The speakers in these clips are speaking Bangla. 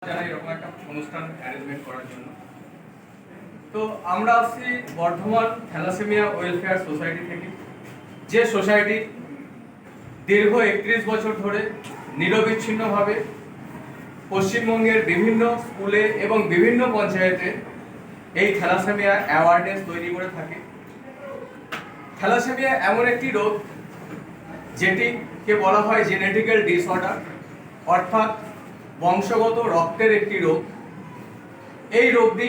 যারা এরকম একটা অনুষ্ঠান অ্যারেঞ্জমেন্ট করার জন্য। তো আমরা আসছি বর্ধমান থ্যালাসেমিয়া ওয়েলফেয়ার সোসাইটি থেকে, যে সোসাইটি দীর্ঘ 31 বছর ধরে নিরবিচ্ছিন্নভাবে পশ্চিমবঙ্গের বিভিন্ন স্কুলে এবং বিভিন্ন পঞ্চায়েতে এই থ্যালাসেমিয়া অ্যাওয়ারনেস তৈরি করে থাকে। থ্যালাসেমিয়া এমন একটি রোগ যেটিকে বলা হয় জেনেটিক্যাল ডিসঅর্ডার, অর্থাৎ বংশগত রক্তের একটি রোগ। এই রোগটি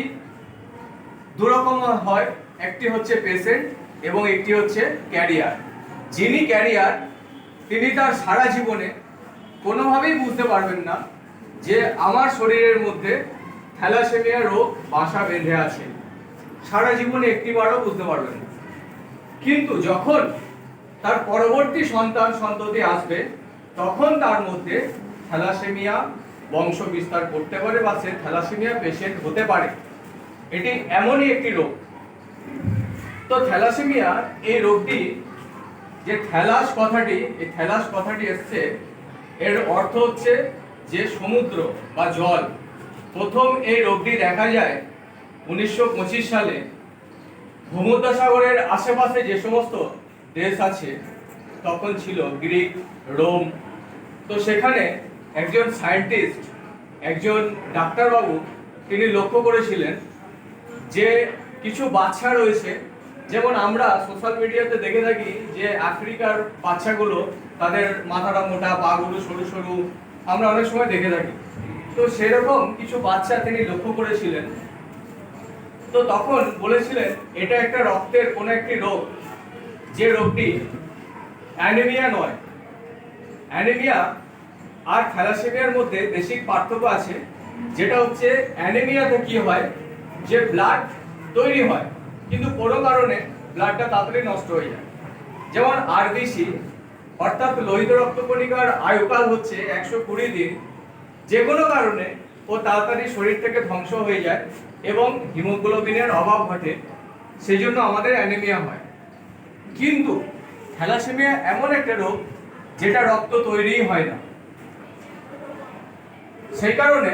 দুরকম হয়, একটি হচ্ছে পেশেন্ট এবং একটি হচ্ছে ক্যারিয়ার। যিনি ক্যারিয়ার তিনি তার সারা জীবনে কোনোভাবেই বুঝতে পারবেন না যে আমার শরীরের মধ্যে থ্যালাসেমিয়া রোগ বাসা বেঁধে আছে, সারা জীবনে একটিবারও বুঝতে পারবেন না। কিন্তু যখন তার পরবর্তী সন্তান সন্ততি আসবে তখন তার মধ্যে থ্যালাসেমিয়া বংশ বিস্তার করতে পারে বা সে থ্যালাসেমিয়া পেশেন্ট হতে পারে। এটি এমনই একটি রোগ। তো থ্যালাসেমিয়া এই রোগটি, যে থ্যালাস কথাটি, এই থ্যালাস কথাটি এসছে, এর অর্থ হচ্ছে যে সমুদ্র বা জল। প্রথম এই রোগটি দেখা যায় 1925 সালে ভূমধ্যসাগরের আশেপাশে যে সমস্ত দেশ আছে, তখন ছিল গ্রিক, রোম। তো সেখানে একজন সায়েন্টিস্ট, একজন ডাক্তারবাবু, তিনি লক্ষ্য করেছিলেন যে কিছু বাচ্চা রয়েছে, যেমন আমরা সোশ্যাল মিডিয়াতে দেখে থাকি যে আফ্রিকার বাচ্চাগুলো তাদের মাথাটা মোটা, পাগুলো সরু সরু, আমরা অনেক সময় দেখে থাকি। তো সেরকম কিছু বাচ্চা তিনি লক্ষ্য করেছিলেন। তো তখন বলেছিলেন এটা একটা রক্তের কোনো একটি রোগ, যে রোগটি অ্যানিমিয়া নয়। অ্যানিমিয়া আর থ্যালাসেমিয়ার মধ্যে বেসিক পার্থক্য আছে, যেটা হচ্ছে অ্যানিমিয়াতে কি হয়, যে ব্লাড তৈরি হয় কিন্তু কোনো কারণে ব্লাডটা তাড়াতাড়ি নষ্ট হয়ে যায়। যেমন আরবিসি অর্থাৎ লোহিত রক্তকণিকার আয়ুকাল হচ্ছে 120 দিন, যে কোনো কারণে ও তাড়াতাড়ি শরীর থেকে ধ্বংস হয়ে যায় এবং হিমোগ্লোবিনের অভাব ঘটে, সেই জন্য আমাদের অ্যানিমিয়া হয়। কিন্তু থ্যালাসেমিয়া এমন একটা রোগ যেটা রক্ত তৈরিই হয় না, সেই কারণে